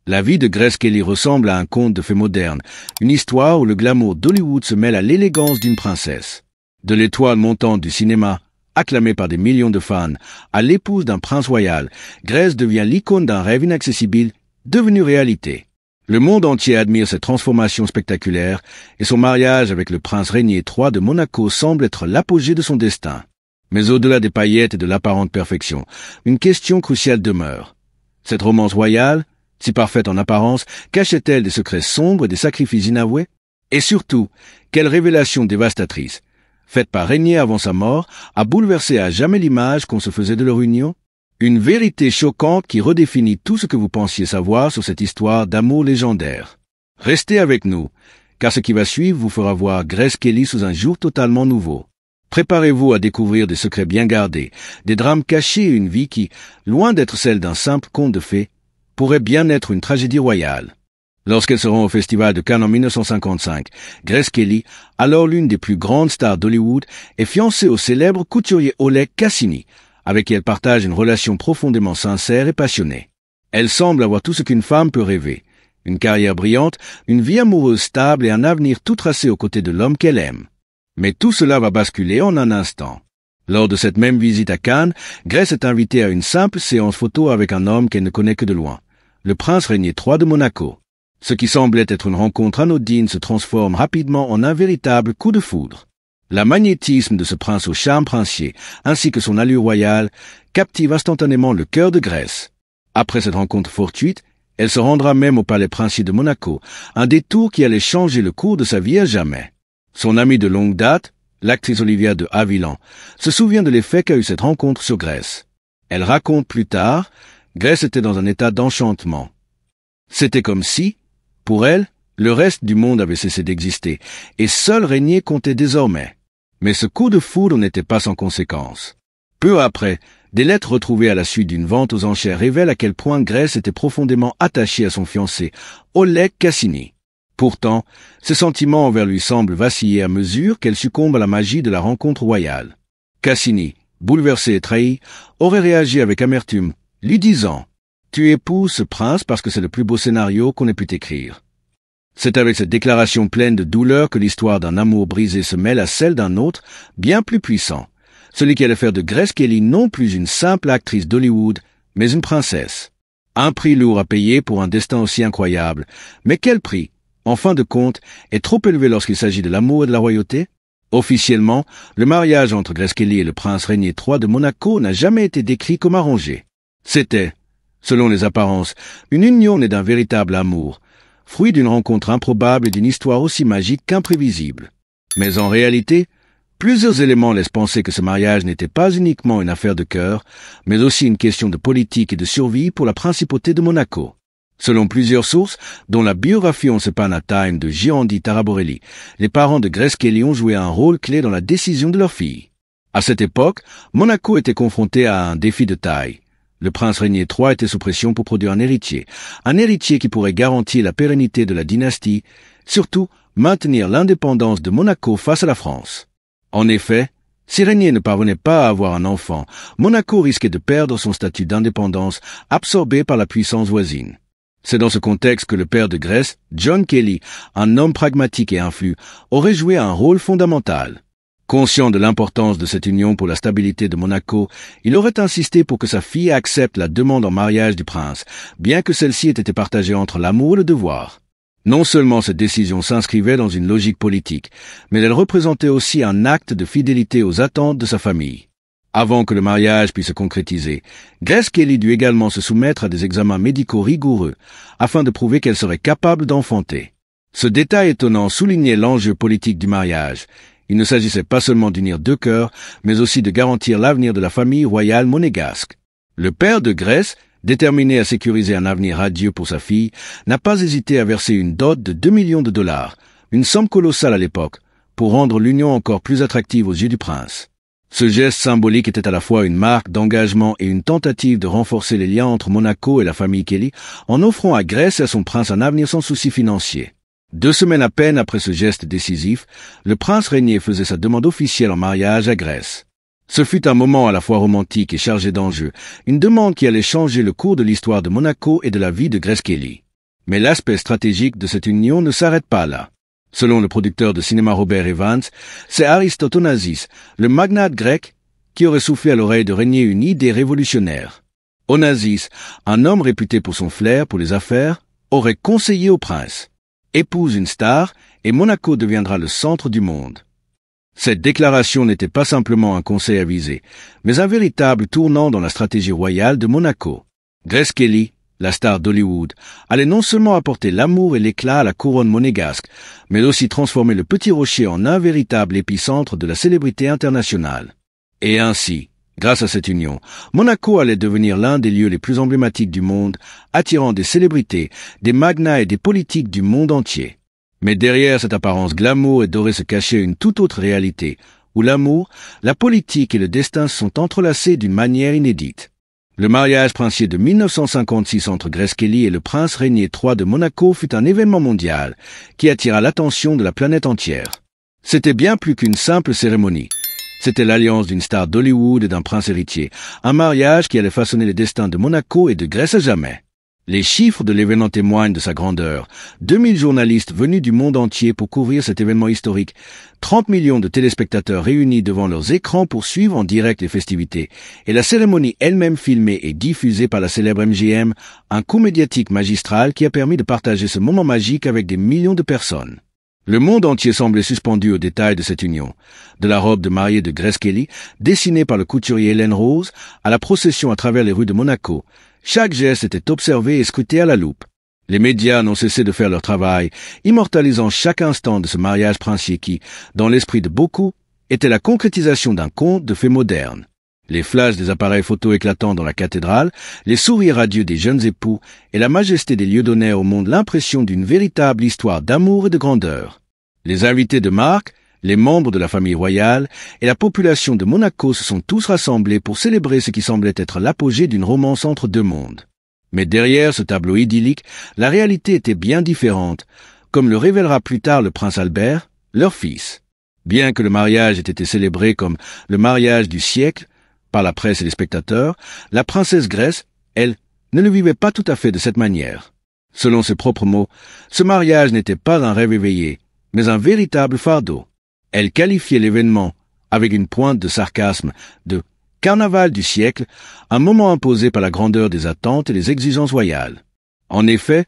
La vie de Grace Kelly ressemble à un conte de fées moderne, une histoire où le glamour d'Hollywood se mêle à l'élégance d'une princesse. De l'étoile montante du cinéma, acclamée par des millions de fans, à l'épouse d'un prince royal, Grace devient l'icône d'un rêve inaccessible, devenu réalité. Le monde entier admire cette transformation spectaculaire, et son mariage avec le prince Rainier III de Monaco semble être l'apogée de son destin. Mais au-delà des paillettes et de l'apparente perfection, une question cruciale demeure. Cette romance royale, si parfaite en apparence, cachait-elle des secrets sombres et des sacrifices inavoués? Et surtout, quelle révélation dévastatrice, faite par Rainier avant sa mort, a bouleversé à jamais l'image qu'on se faisait de leur union? Une vérité choquante qui redéfinit tout ce que vous pensiez savoir sur cette histoire d'amour légendaire. Restez avec nous, car ce qui va suivre vous fera voir Grace Kelly sous un jour totalement nouveau. Préparez-vous à découvrir des secrets bien gardés, des drames cachés et une vie qui, loin d'être celle d'un simple conte de fées, pourrait bien être une tragédie royale. Lorsqu'elle se rend au Festival de Cannes en 1955, Grace Kelly, alors l'une des plus grandes stars d'Hollywood, est fiancée au célèbre couturier Oleg Cassini, avec qui elle partage une relation profondément sincère et passionnée. Elle semble avoir tout ce qu'une femme peut rêver. Une carrière brillante, une vie amoureuse stable et un avenir tout tracé aux côtés de l'homme qu'elle aime. Mais tout cela va basculer en un instant. Lors de cette même visite à Cannes, Grace est invitée à une simple séance photo avec un homme qu'elle ne connaît que de loin, le prince Rainier III de Monaco. Ce qui semblait être une rencontre anodine se transforme rapidement en un véritable coup de foudre. Le magnétisme de ce prince au charme princier, ainsi que son allure royale, captive instantanément le cœur de Grace. Après cette rencontre fortuite, elle se rendra même au palais princier de Monaco, un détour qui allait changer le cours de sa vie à jamais. Son amie de longue date, l'actrice Olivia de Havilland, se souvient de l'effet qu'a eu cette rencontre sur Grace. Elle raconte plus tard, Grace était dans un état d'enchantement. C'était comme si, pour elle, le reste du monde avait cessé d'exister, et seul Rainier comptait désormais. Mais ce coup de foudre n'était pas sans conséquence. Peu après, des lettres retrouvées à la suite d'une vente aux enchères révèlent à quel point Grace était profondément attachée à son fiancé, Oleg Cassini. Pourtant, ses sentiments envers lui semblent vaciller à mesure qu'elle succombe à la magie de la rencontre royale. Cassini, bouleversé et trahi, aurait réagi avec amertume, lui disant « Tu épouses ce prince parce que c'est le plus beau scénario qu'on ait pu écrire. » C'est avec cette déclaration pleine de douleur que l'histoire d'un amour brisé se mêle à celle d'un autre, bien plus puissant, celui qui allait faire de Grace Kelly non plus une simple actrice d'Hollywood, mais une princesse. Un prix lourd à payer pour un destin aussi incroyable, mais quel prix, en fin de compte, est trop élevé lorsqu'il s'agit de l'amour et de la royauté? Officiellement, le mariage entre Grace Kelly et le prince Rainier III de Monaco n'a jamais été décrit comme arrangé. C'était, selon les apparences, une union née d'un véritable amour, fruit d'une rencontre improbable et d'une histoire aussi magique qu'imprévisible. Mais en réalité, plusieurs éléments laissent penser que ce mariage n'était pas uniquement une affaire de cœur, mais aussi une question de politique et de survie pour la principauté de Monaco. Selon plusieurs sources, dont la biographie On Sepana Time de Gianni Taraborelli, les parents de Grace Kelly ont joué un rôle clé dans la décision de leur fille. À cette époque, Monaco était confronté à un défi de taille. Le prince Rainier III était sous pression pour produire un héritier qui pourrait garantir la pérennité de la dynastie, surtout maintenir l'indépendance de Monaco face à la France. En effet, si Rainier ne parvenait pas à avoir un enfant, Monaco risquait de perdre son statut d'indépendance absorbé par la puissance voisine. C'est dans ce contexte que le père de Grace, John Kelly, un homme pragmatique et influent, aurait joué un rôle fondamental. Conscient de l'importance de cette union pour la stabilité de Monaco, il aurait insisté pour que sa fille accepte la demande en mariage du prince, bien que celle-ci ait été partagée entre l'amour et le devoir. Non seulement cette décision s'inscrivait dans une logique politique, mais elle représentait aussi un acte de fidélité aux attentes de sa famille. Avant que le mariage puisse se concrétiser, Grace Kelly dut également se soumettre à des examens médicaux rigoureux, afin de prouver qu'elle serait capable d'enfanter. Ce détail étonnant soulignait l'enjeu politique du mariage. Il ne s'agissait pas seulement d'unir deux cœurs, mais aussi de garantir l'avenir de la famille royale monégasque. Le père de Grace, déterminé à sécuriser un avenir radieux pour sa fille, n'a pas hésité à verser une dot de 2 millions de dollars, une somme colossale à l'époque, pour rendre l'union encore plus attractive aux yeux du prince. Ce geste symbolique était à la fois une marque d'engagement et une tentative de renforcer les liens entre Monaco et la famille Kelly en offrant à Grace et à son prince un avenir sans souci financier. 2 semaines à peine après ce geste décisif, le prince Rainier faisait sa demande officielle en mariage à Grace. Ce fut un moment à la fois romantique et chargé d'enjeux, une demande qui allait changer le cours de l'histoire de Monaco et de la vie de Grace Kelly. Mais l'aspect stratégique de cette union ne s'arrête pas là. Selon le producteur de cinéma Robert Evans, c'est Aristote Onassis, le magnate grec, qui aurait soufflé à l'oreille de Régnier une idée révolutionnaire. Onassis, un homme réputé pour son flair pour les affaires, aurait conseillé au prince. Épouse une star et Monaco deviendra le centre du monde. Cette déclaration n'était pas simplement un conseil avisé, mais un véritable tournant dans la stratégie royale de Monaco. Grace Kelly, la star d'Hollywood, allait non seulement apporter l'amour et l'éclat à la couronne monégasque, mais aussi transformer le Petit Rocher en un véritable épicentre de la célébrité internationale. Et ainsi, grâce à cette union, Monaco allait devenir l'un des lieux les plus emblématiques du monde, attirant des célébrités, des magnats et des politiques du monde entier. Mais derrière cette apparence glamour et dorée se cachait une toute autre réalité, où l'amour, la politique et le destin se sont entrelacés d'une manière inédite. Le mariage princier de 1956 entre Grace Kelly et le prince Régnier III de Monaco fut un événement mondial qui attira l'attention de la planète entière. C'était bien plus qu'une simple cérémonie. C'était l'alliance d'une star d'Hollywood et d'un prince héritier, un mariage qui allait façonner le destin de Monaco et de Grace à jamais. Les chiffres de l'événement témoignent de sa grandeur. 2000 journalistes venus du monde entier pour couvrir cet événement historique, 30 millions de téléspectateurs réunis devant leurs écrans pour suivre en direct les festivités, et la cérémonie elle-même filmée et diffusée par la célèbre MGM, un coup médiatique magistral qui a permis de partager ce moment magique avec des millions de personnes. Le monde entier semblait suspendu aux détails de cette union. De la robe de mariée de Grace Kelly, dessinée par le couturier Hélène Rose, à la procession à travers les rues de Monaco, chaque geste était observé et scruté à la loupe. Les médias n'ont cessé de faire leur travail, immortalisant chaque instant de ce mariage princier qui, dans l'esprit de beaucoup, était la concrétisation d'un conte de fées modernes. Les flashs des appareils photo éclatants dans la cathédrale, les sourires radieux des jeunes époux et la majesté des lieux donnèrent au monde l'impression d'une véritable histoire d'amour et de grandeur. Les invités de marque, les membres de la famille royale et la population de Monaco se sont tous rassemblés pour célébrer ce qui semblait être l'apogée d'une romance entre deux mondes. Mais derrière ce tableau idyllique, la réalité était bien différente, comme le révélera plus tard le prince Albert, leur fils. Bien que le mariage ait été célébré comme le mariage du siècle par la presse et les spectateurs, la princesse Grace, elle, ne le vivait pas tout à fait de cette manière. Selon ses propres mots, ce mariage n'était pas un rêve éveillé, mais un véritable fardeau. Elle qualifiait l'événement, avec une pointe de sarcasme, de « carnaval du siècle », un moment imposé par la grandeur des attentes et les exigences royales. En effet,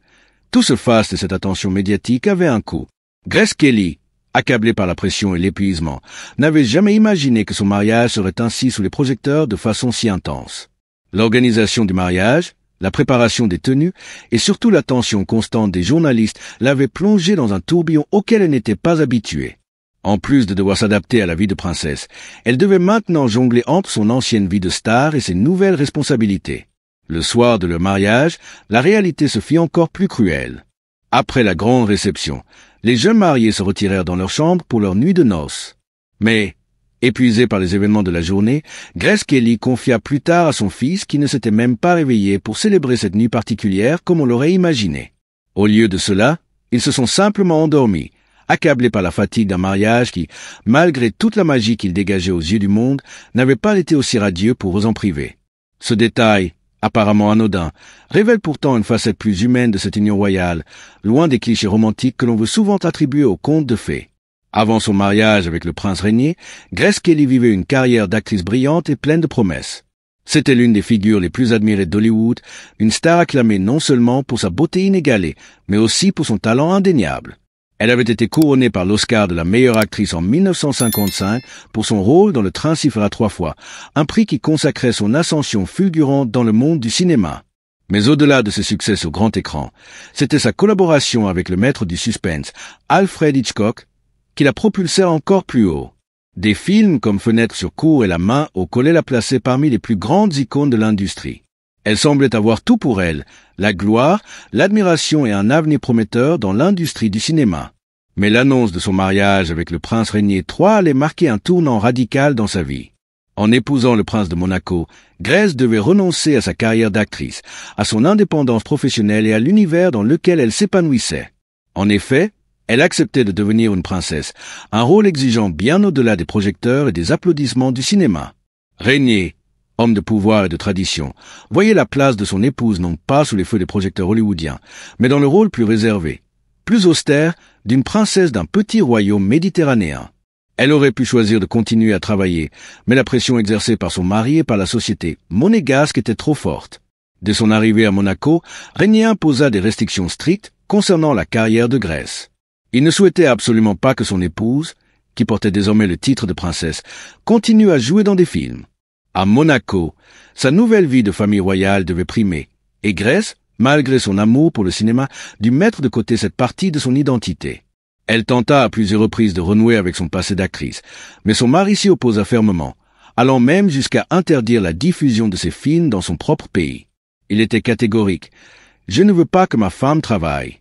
tout ce faste et cette attention médiatique avaient un coût. Grace Kelly, accablée par la pression et l'épuisement, n'avait jamais imaginé que son mariage serait ainsi sous les projecteurs de façon si intense. L'organisation du mariage, la préparation des tenues et surtout l'attention constante des journalistes l'avaient plongée dans un tourbillon auquel elle n'était pas habituée. En plus de devoir s'adapter à la vie de princesse, elle devait maintenant jongler entre son ancienne vie de star et ses nouvelles responsabilités. Le soir de leur mariage, la réalité se fit encore plus cruelle. Après la grande réception, les jeunes mariés se retirèrent dans leur chambre pour leur nuit de noces. Mais, épuisée par les événements de la journée, Grace Kelly confia plus tard à son fils qui ne s'était même pas réveillé pour célébrer cette nuit particulière comme on l'aurait imaginé. Au lieu de cela, ils se sont simplement endormis, accablés par la fatigue d'un mariage qui, malgré toute la magie qu'il dégageait aux yeux du monde, n'avait pas été aussi radieux pour eux en priver. Ce détail, apparemment anodin, révèle pourtant une facette plus humaine de cette union royale, loin des clichés romantiques que l'on veut souvent attribuer aux contes de fées. Avant son mariage avec le prince Régnier, Grace Kelly vivait une carrière d'actrice brillante et pleine de promesses. C'était l'une des figures les plus admirées d'Hollywood, une star acclamée non seulement pour sa beauté inégalée, mais aussi pour son talent indéniable. Elle avait été couronnée par l'Oscar de la meilleure actrice en 1955 pour son rôle dans Le Train sifflera 3 fois, un prix qui consacrait son ascension fulgurante dans le monde du cinéma. Mais au-delà de ses succès au grand écran, c'était sa collaboration avec le maître du suspense, Alfred Hitchcock, qui la propulsait encore plus haut. Des films comme Fenêtre sur cour et La main au collet la plaçaient parmi les plus grandes icônes de l'industrie. Elle semblait avoir tout pour elle, la gloire, l'admiration et un avenir prometteur dans l'industrie du cinéma. Mais l'annonce de son mariage avec le prince Régnier III allait marquer un tournant radical dans sa vie. En épousant le prince de Monaco, Grace devait renoncer à sa carrière d'actrice, à son indépendance professionnelle et à l'univers dans lequel elle s'épanouissait. En effet, elle acceptait de devenir une princesse, un rôle exigeant bien au-delà des projecteurs et des applaudissements du cinéma. Régnier, Homme de pouvoir et de tradition, voyait la place de son épouse non pas sous les feux des projecteurs hollywoodiens, mais dans le rôle plus réservé, plus austère, d'une princesse d'un petit royaume méditerranéen. Elle aurait pu choisir de continuer à travailler, mais la pression exercée par son mari et par la société monégasque était trop forte. Dès son arrivée à Monaco, Régnier imposa des restrictions strictes concernant la carrière de Grèce. Il ne souhaitait absolument pas que son épouse, qui portait désormais le titre de princesse, continue à jouer dans des films. À Monaco, sa nouvelle vie de famille royale devait primer, et Grèce, malgré son amour pour le cinéma, dut mettre de côté cette partie de son identité. Elle tenta à plusieurs reprises de renouer avec son passé d'actrice, mais son mari s'y opposa fermement, allant même jusqu'à interdire la diffusion de ses films dans son propre pays. Il était catégorique. « Je ne veux pas que ma femme travaille. »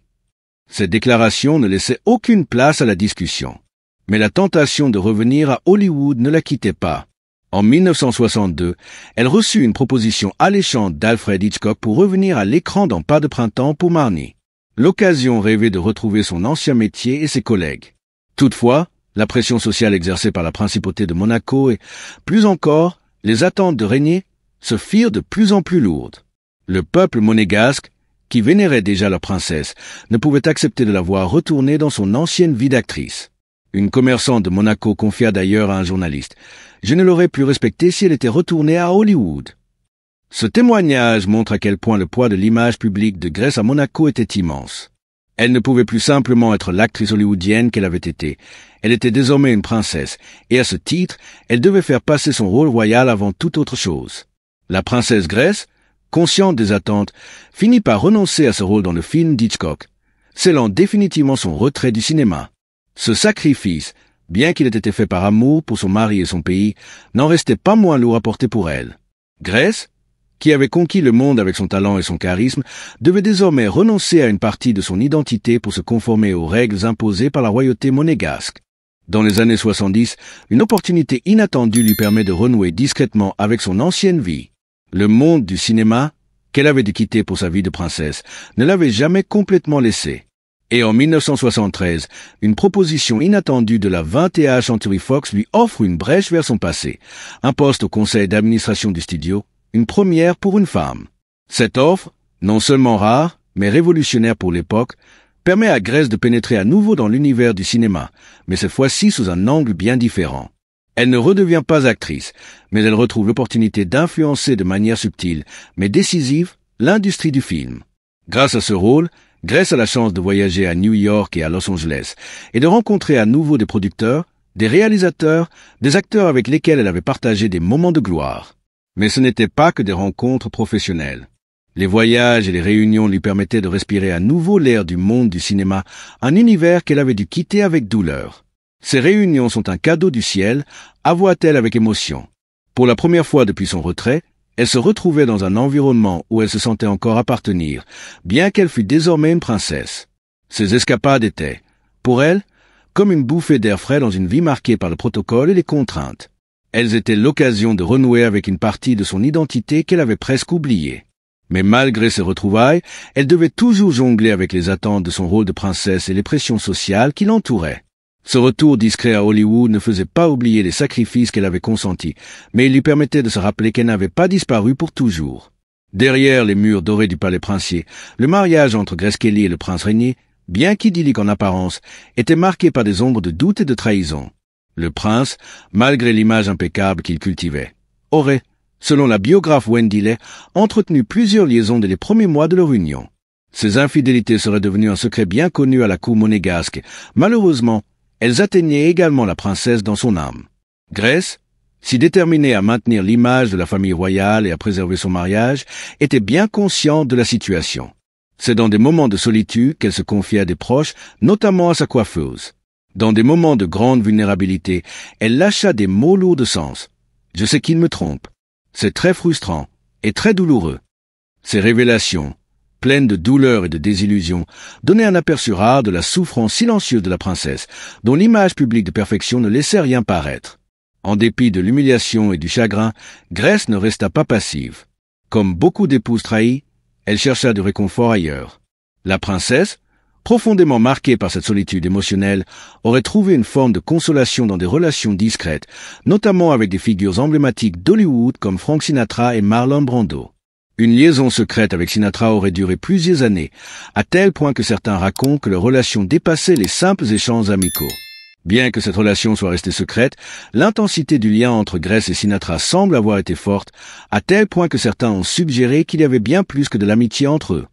Cette déclaration ne laissait aucune place à la discussion. Mais la tentation de revenir à Hollywood ne la quittait pas. En 1962, elle reçut une proposition alléchante d'Alfred Hitchcock pour revenir à l'écran dans Pas de printemps pour Marnie. L'occasion rêvée de retrouver son ancien métier et ses collègues. Toutefois, la pression sociale exercée par la principauté de Monaco et, plus encore, les attentes de Régnier se firent de plus en plus lourdes. Le peuple monégasque, qui vénérait déjà leur princesse, ne pouvait accepter de la voir retourner dans son ancienne vie d'actrice. Une commerçante de Monaco confia d'ailleurs à un journaliste « Je ne l'aurais plus respectée si elle était retournée à Hollywood ». Ce témoignage montre à quel point le poids de l'image publique de Grèce à Monaco était immense. Elle ne pouvait plus simplement être l'actrice hollywoodienne qu'elle avait été. Elle était désormais une princesse, et à ce titre, elle devait faire passer son rôle royal avant toute autre chose. La princesse Grèce, consciente des attentes, finit par renoncer à ce rôle dans le film d'Hitchcock, scellant définitivement son retrait du cinéma. Ce sacrifice, bien qu'il ait été fait par amour pour son mari et son pays, n'en restait pas moins lourd à porter pour elle. Grèce, qui avait conquis le monde avec son talent et son charisme, devait désormais renoncer à une partie de son identité pour se conformer aux règles imposées par la royauté monégasque. Dans les années 70, une opportunité inattendue lui permet de renouer discrètement avec son ancienne vie. Le monde du cinéma, qu'elle avait dû quitter pour sa vie de princesse, ne l'avait jamais complètement laissée. Et en 1973, une proposition inattendue de la 21st Century Fox lui offre une brèche vers son passé, un poste au conseil d'administration du studio, une première pour une femme. Cette offre, non seulement rare, mais révolutionnaire pour l'époque, permet à Grèce de pénétrer à nouveau dans l'univers du cinéma, mais cette fois-ci sous un angle bien différent. Elle ne redevient pas actrice, mais elle retrouve l'opportunité d'influencer de manière subtile, mais décisive, l'industrie du film. Grâce à ce rôle, Grèce a la chance de voyager à New York et à Los Angeles, et de rencontrer à nouveau des producteurs, des réalisateurs, des acteurs avec lesquels elle avait partagé des moments de gloire. Mais ce n'était pas que des rencontres professionnelles. Les voyages et les réunions lui permettaient de respirer à nouveau l'air du monde du cinéma, un univers qu'elle avait dû quitter avec douleur. Ces réunions sont un cadeau du ciel, avoua-t-elle avec émotion. Pour la première fois depuis son retrait, elle se retrouvait dans un environnement où elle se sentait encore appartenir, bien qu'elle fût désormais une princesse. Ces escapades étaient, pour elle, comme une bouffée d'air frais dans une vie marquée par le protocole et les contraintes. Elles étaient l'occasion de renouer avec une partie de son identité qu'elle avait presque oubliée. Mais malgré ces retrouvailles, elle devait toujours jongler avec les attentes de son rôle de princesse et les pressions sociales qui l'entouraient. Ce retour discret à Hollywood ne faisait pas oublier les sacrifices qu'elle avait consentis, mais il lui permettait de se rappeler qu'elle n'avait pas disparu pour toujours. Derrière les murs dorés du palais princier, le mariage entre Grace Kelly et le prince Régnier, bien qu'idyllique en apparence, était marqué par des ombres de doute et de trahison. Le prince, malgré l'image impeccable qu'il cultivait, aurait, selon la biographe Wendy Lay, entretenu plusieurs liaisons dès les premiers mois de leur union. Ces infidélités seraient devenues un secret bien connu à la cour monégasque. Malheureusement, elles atteignaient également la princesse dans son âme. Grèce, si déterminée à maintenir l'image de la famille royale et à préserver son mariage, était bien consciente de la situation. C'est dans des moments de solitude qu'elle se confiait à des proches, notamment à sa coiffeuse. Dans des moments de grande vulnérabilité, elle lâcha des mots lourds de sens. « Je sais qu'il me trompe. C'est très frustrant et très douloureux. » Ces révélations, pleines de douleur et de désillusion, donnaient un aperçu rare de la souffrance silencieuse de la princesse, dont l'image publique de perfection ne laissait rien paraître. En dépit de l'humiliation et du chagrin, Grèce ne resta pas passive. Comme beaucoup d'épouses trahies, elle chercha du réconfort ailleurs. La princesse, profondément marquée par cette solitude émotionnelle, aurait trouvé une forme de consolation dans des relations discrètes, notamment avec des figures emblématiques d'Hollywood comme Frank Sinatra et Marlon Brando. Une liaison secrète avec Sinatra aurait duré plusieurs années, à tel point que certains racontent que leur relation dépassait les simples échanges amicaux. Bien que cette relation soit restée secrète, l'intensité du lien entre Grace et Sinatra semble avoir été forte, à tel point que certains ont suggéré qu'il y avait bien plus que de l'amitié entre eux.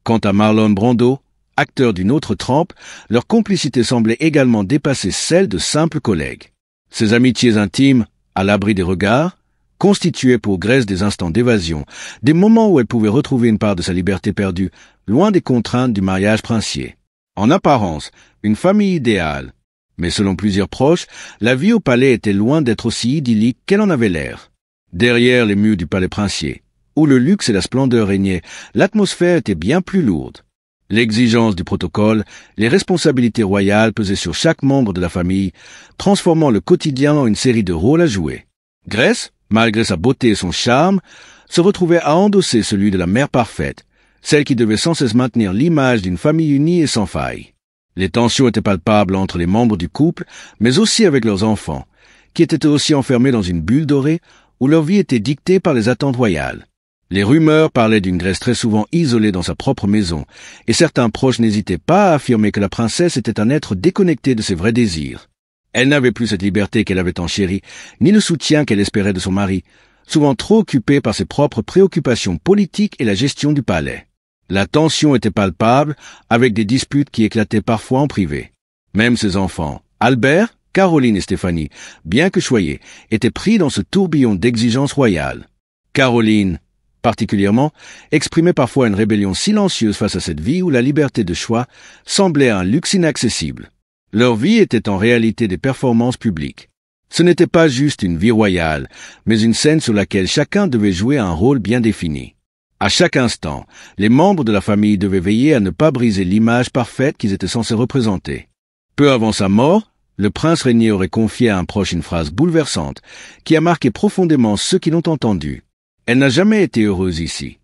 Quant à Marlon Brando, acteur d'une autre trempe, leur complicité semblait également dépasser celle de simples collègues. Ces amitiés intimes, à l'abri des regards, constituaient pour Grace des instants d'évasion, des moments où elle pouvait retrouver une part de sa liberté perdue, loin des contraintes du mariage princier. En apparence, une famille idéale. Mais selon plusieurs proches, la vie au palais était loin d'être aussi idyllique qu'elle en avait l'air. Derrière les murs du palais princier, où le luxe et la splendeur régnaient, l'atmosphère était bien plus lourde. L'exigence du protocole, les responsabilités royales pesaient sur chaque membre de la famille, transformant le quotidien en une série de rôles à jouer. Grace, malgré sa beauté et son charme, se retrouvait à endosser celui de la mère parfaite, celle qui devait sans cesse maintenir l'image d'une famille unie et sans faille. Les tensions étaient palpables entre les membres du couple, mais aussi avec leurs enfants, qui étaient aussi enfermés dans une bulle dorée où leur vie était dictée par les attentes royales. Les rumeurs parlaient d'une Grace très souvent isolée dans sa propre maison, et certains proches n'hésitaient pas à affirmer que la princesse était un être déconnecté de ses vrais désirs. Elle n'avait plus cette liberté qu'elle avait tant chérie, ni le soutien qu'elle espérait de son mari, souvent trop occupé par ses propres préoccupations politiques et la gestion du palais. La tension était palpable, avec des disputes qui éclataient parfois en privé. Même ses enfants, Albert, Caroline et Stéphanie, bien que choyés, étaient pris dans ce tourbillon d'exigences royales. Caroline, particulièrement, exprimait parfois une rébellion silencieuse face à cette vie où la liberté de choix semblait un luxe inaccessible. Leur vie était en réalité des performances publiques. Ce n'était pas juste une vie royale, mais une scène sur laquelle chacun devait jouer un rôle bien défini. À chaque instant, les membres de la famille devaient veiller à ne pas briser l'image parfaite qu'ils étaient censés représenter. Peu avant sa mort, le prince régnier aurait confié à un proche une phrase bouleversante qui a marqué profondément ceux qui l'ont entendue. Elle n'a jamais été heureuse ici.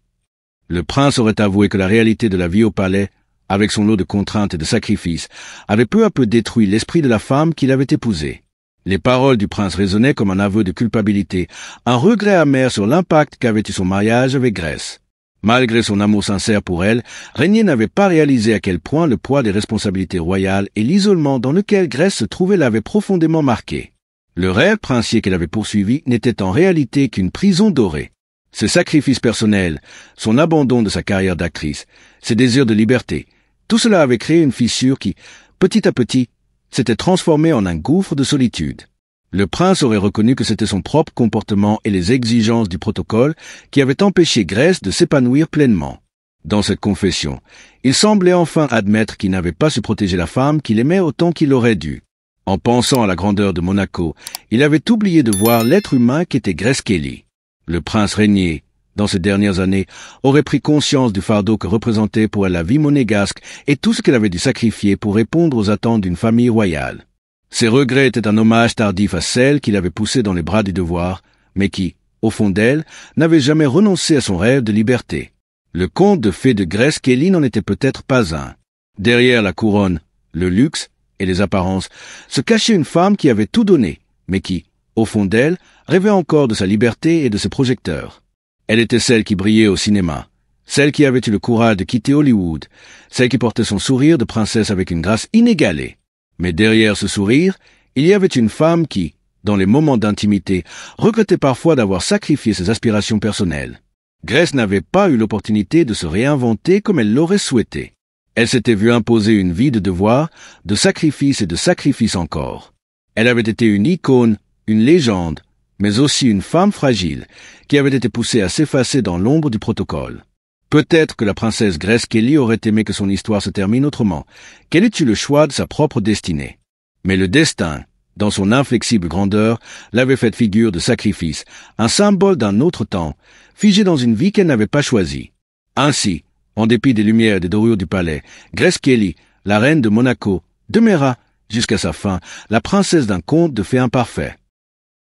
Le prince aurait avoué que la réalité de la vie au palais, avec son lot de contraintes et de sacrifices, avait peu à peu détruit l'esprit de la femme qu'il avait épousée. Les paroles du prince résonnaient comme un aveu de culpabilité, un regret amer sur l'impact qu'avait eu son mariage avec Grace. Malgré son amour sincère pour elle, Régnier n'avait pas réalisé à quel point le poids des responsabilités royales et l'isolement dans lequel Grace se trouvait l'avaient profondément marqué. Le rêve princier qu'elle avait poursuivi n'était en réalité qu'une prison dorée. Ses sacrifices personnels, son abandon de sa carrière d'actrice, ses désirs de liberté, tout cela avait créé une fissure qui, petit à petit, s'était transformée en un gouffre de solitude. Le prince aurait reconnu que c'était son propre comportement et les exigences du protocole qui avaient empêché Grace de s'épanouir pleinement. Dans cette confession, il semblait enfin admettre qu'il n'avait pas su protéger la femme qu'il aimait autant qu'il aurait dû. En pensant à la grandeur de Monaco, il avait oublié de voir l'être humain qu'était Grace Kelly. Le prince Régnier, dans ces dernières années, aurait pris conscience du fardeau que représentait pour elle la vie monégasque et tout ce qu'elle avait dû sacrifier pour répondre aux attentes d'une famille royale. Ses regrets étaient un hommage tardif à celle qu'il avait poussée dans les bras du devoir, mais qui, au fond d'elle, n'avait jamais renoncé à son rêve de liberté. Le conte de fées de Grace Kelly n'en était peut-être pas un. Derrière la couronne, le luxe et les apparences, se cachait une femme qui avait tout donné, mais qui, au fond d'elle, rêvait encore de sa liberté et de ses projecteurs. Elle était celle qui brillait au cinéma, celle qui avait eu le courage de quitter Hollywood, celle qui portait son sourire de princesse avec une grâce inégalée. Mais derrière ce sourire, il y avait une femme qui, dans les moments d'intimité, regrettait parfois d'avoir sacrifié ses aspirations personnelles. Grace n'avait pas eu l'opportunité de se réinventer comme elle l'aurait souhaité. Elle s'était vue imposer une vie de devoir, de sacrifice et de sacrifice encore. Elle avait été une icône, une légende, mais aussi une femme fragile, qui avait été poussée à s'effacer dans l'ombre du protocole. Peut-être que la princesse Grace Kelly aurait aimé que son histoire se termine autrement, qu'elle ait eu le choix de sa propre destinée. Mais le destin, dans son inflexible grandeur, l'avait faite figure de sacrifice, un symbole d'un autre temps, figé dans une vie qu'elle n'avait pas choisie. Ainsi, en dépit des lumières et des dorures du palais, Grace Kelly, la reine de Monaco, demeura, jusqu'à sa fin, la princesse d'un conte de fées imparfait.